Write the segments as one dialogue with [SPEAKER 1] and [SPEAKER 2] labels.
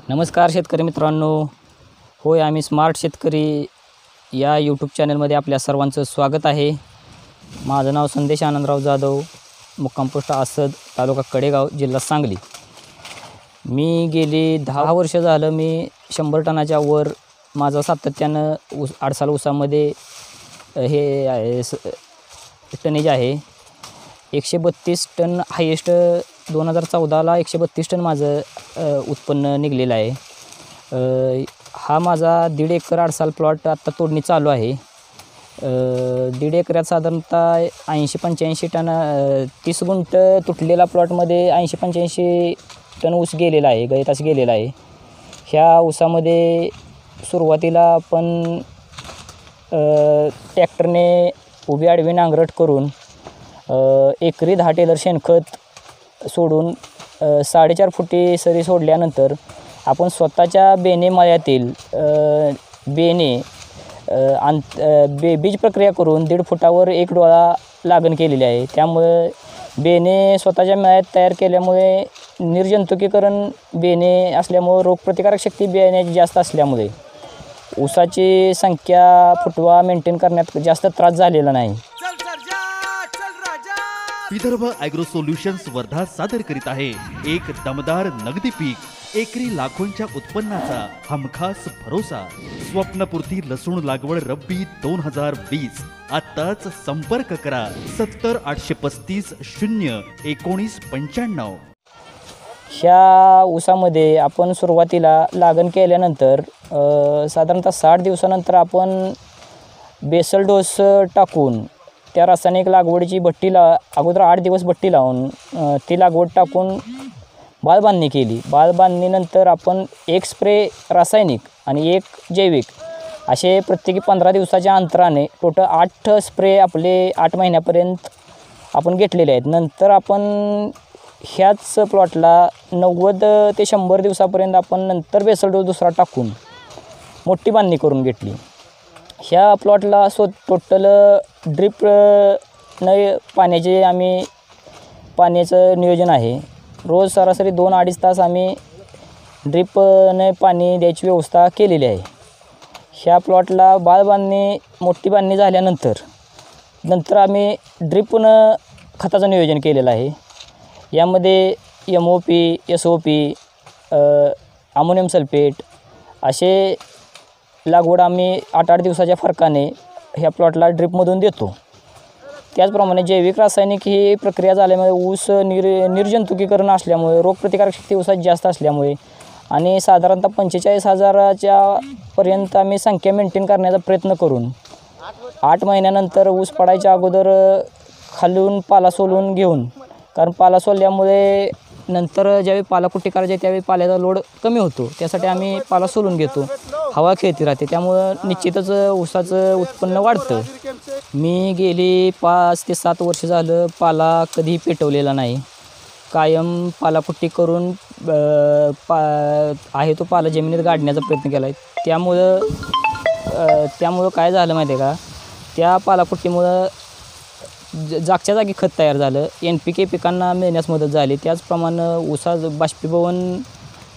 [SPEAKER 1] नमस्कार शेतकरी मित्रांनो, होय आम्ही स्मार्ट शेतकरी या यूट्यूब चॅनलमध्ये आपल्या सर्वांचं स्वागत आहे। माझं नाव संदेश आनंदराव जाधव, मुक्काम पोस्ट आसद, तालुका कडेगाव, जिल्हा सांगली। मी गेली 10 वर्ष झालं मी 100 टनाच्या वर माझा सातत्यानं आडसाल ऊसामध्ये हे आहे टनेज आहे। 132 टन हायेस्ट 2014ला 132 टन माझं उत्पन्न निघलेलं आहे। हा माझा 1.5 एकर आडसाल प्लॉट आत्ता तोडणी चालू आहे। 1.5 एकरात साधारणतः 80-85 टन 30 गुंठ तुटलेला प्लॉटमध्ये 80-85 टन ऊस गेलेला आहे, गळीतास गेलेला आहे। ह्या ऊसामध्ये सुरुवातीला आपण ट्रॅक्टरने उभी आडवी नांगरट करून एकरी 10 टेलर शेणखत सोडून 4.5 फुटी सरी सोडल्यानंतर आपण स्वतःच्या बेणे मळ्यातील बेणे बीज प्रक्रिया करून 1.5 फुटावर 1 डोळा लागण केलेली आहे। त्यामुळे बेणे स्वतःच्या मळ्यात तयार केल्यामुळे निर्जंतुकीकरण बेणे असल्यामुळे रोगप्रतिकारक शक्ती बेण्याची जास्त असल्यामुळे ऊसाची संख्या फुटवा मेंटेन करण्यात जास्त त्रास झालेला नाही।
[SPEAKER 2] विदर्भ ॲग्रो सोल्युशन्स वर्धा सादर करीत आहे एक दमदार नगदी पीक, एकरी लाखोंच्या उत्पन्नाचा हमखास भरोसा। स्वप्नपूर्ती लसूण लागवड रब्बी 2020। आताच संपर्क करा 70 835 01995।
[SPEAKER 1] ह्या ऊसामध्ये आपण सुरुवातीला लागण केल्यानंतर साधारणतः 60 दिवसानंतर आपण बेसल डोस टाकून त्या रासायनिक लागवडीची भट्टीला अगोदर 8 दिवस भट्टी लावून ती लागवड टाकून बाळबांधणी केली। बाळबांधणीनंतर आपण 1 स्प्रे रासायनिक आणि 1 जैविक असे प्रत्येकी 15 दिवसाच्या अंतराने टोटल 8 स्प्रे आपले 8 महिन्यापर्यंत आपण घेतलेले आहेत। नंतर आपण ह्याच प्लॉटला 90 ते 100 दिवसापर्यंत आपण नंतर बेसल डोस दुसरा टाकून मोठी बांधणी करून घेतली। ह्या प्लॉटला टोटल ड्रिप न पाण्याचे आम्ही पाण्याचं नियोजन आहे। रोज सरासरी 2-2.5 तास आम्ही ड्रिपने पाणी द्यायची व्यवस्था केलेली आहे। ह्या प्लॉटला बाळबांधणी मोठी बांधणी झाल्यानंतर आम्ही ड्रिपनं खताचं नियोजन केलेलं आहे। यामध्ये MOP, SOP, अमोनियम सल्फेट असे लागवड आम्ही 8-8 दिवसाच्या फरकाने ह्या प्लॉटला ड्रिपमधून देतो। त्याचप्रमाणे जैविक रासायनिक ही प्रक्रिया झाल्यामुळे ऊस निर्जंतुकीकरण असल्यामुळे रोगप्रतिकारक शक्ती ऊसात जास्त असल्यामुळे आणि साधारणतः 45,000च्या पर्यंत आम्ही संख्या मेंटेन करण्याचा प्रयत्न करून 8 महिन्यानंतर ऊस पडायच्या अगोदर खालून पाला सोलून घेऊन, कारण पाला सोलल्यामुळे नंतर ज्यावेळी पालाकुट्टी करायची त्यावेळी पाल्याचा लोड कमी होतो, त्यासाठी आम्ही पाला सोलून घेतो, हवा खेळती राहते, त्यामुळं निश्चितच ऊसाचं उत्पन्न वाढतं। मी गेली 5 ते 7 वर्ष झालं पाला कधीही पेटवलेला नाही। कायम पालाकुट्टी करून आहे तो पाला जमिनीत गाडण्याचा प्रयत्न केला आहे। त्यामुळं काय झालं माहिती आहे का, त्या पालाकुट्टीमुळं जागच्या जागी खत तयार झालं, NPK पिकांना मिळण्यास मदत झाली। त्याचप्रमाणे ऊसा बाष्पीभवन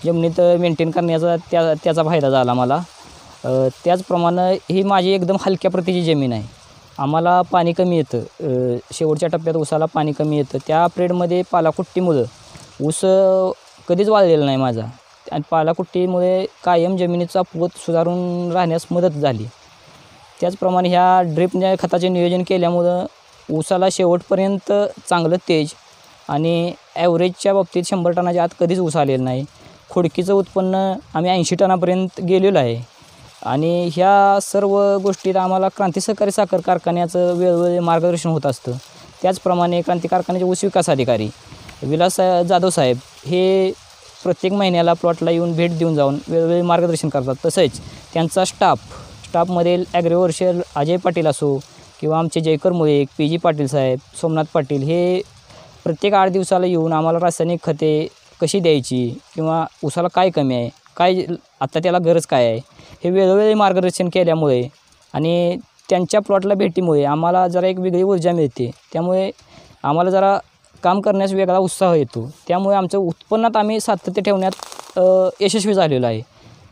[SPEAKER 1] जमिनीत मेंटेन करण्याचा त्याचा फायदा झाला मला। त्याचप्रमाणे ही माझी एकदम हलक्या प्रतीची जमीन आहे। आम्हाला पाणी कमी येतं, शेवटच्या टप्प्यात ऊसाला पाणी कमी येतं। त्या पिरियडमध्ये पालाकुट्टीमुळं ऊस कधीच वाळलेला नाही माझा, आणि पालाकुट्टीमुळे कायम जमिनीचा पोत सुधारून राहण्यास मदत झाली। त्याचप्रमाणे ह्या ड्रिपने खताचे नियोजन केल्यामुळं ऊसाला शेवटपर्यंत चांगलं तेज आणि ॲव्हरेजच्या बाबतीत 100 टनाच्या आत कधीच ऊस आलेलं नाही। खोडकीचं उत्पन्न आम्ही 80 टनापर्यंत गेलेलो आहे। आणि ह्या सर्व गोष्टीत आम्हाला क्रांती सहकारी साखर कारखान्याचं वेळोवेळी मार्गदर्शन होत असतं। त्याचप्रमाणे क्रांती कारखान्याचे ऊस विकास अधिकारी विलास जाधव साहेब हे प्रत्येक महिन्याला प्लॉटला येऊन भेट देऊन जाऊन वेळोवेळी मार्गदर्शन करतात। तसेच त्यांचा स्टाफमधील ॲग्रोवर्षल अजय पाटील असो किंवा आमचे जयकर मुळे, PG पाटील साहेब, सोमनाथ पाटील हे प्रत्येक 8 दिवसाला येऊन आम्हाला रासायनिक खते कशी द्यायची किंवा ऊसाला काय कमी आहे, काय आत्ता त्याला गरज काय आहे, हे वेळोवेळी मार्गदर्शन केल्यामुळे आणि त्यांच्या प्लॉटला भेटीमुळे आम्हाला जरा एक वेगळी ऊर्जा मिळते। त्यामुळे आम्हाला जरा काम करण्यास वेगळा उत्साह येतो। त्यामुळे आमचं उत्पन्नात आम्ही सातत्य ठेवण्यात यशस्वी झालेलो आहे.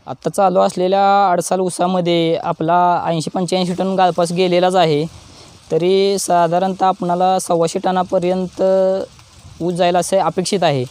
[SPEAKER 1] आत्ता चालू असलेल्या अडसाल ऊसामध्ये आपला 80-85 टन गाळपास गेलेलाच आहे. तरी साधारणतः आपणाला 125 टनापर्यंत ऊस जायला असे अपेक्षित आहे.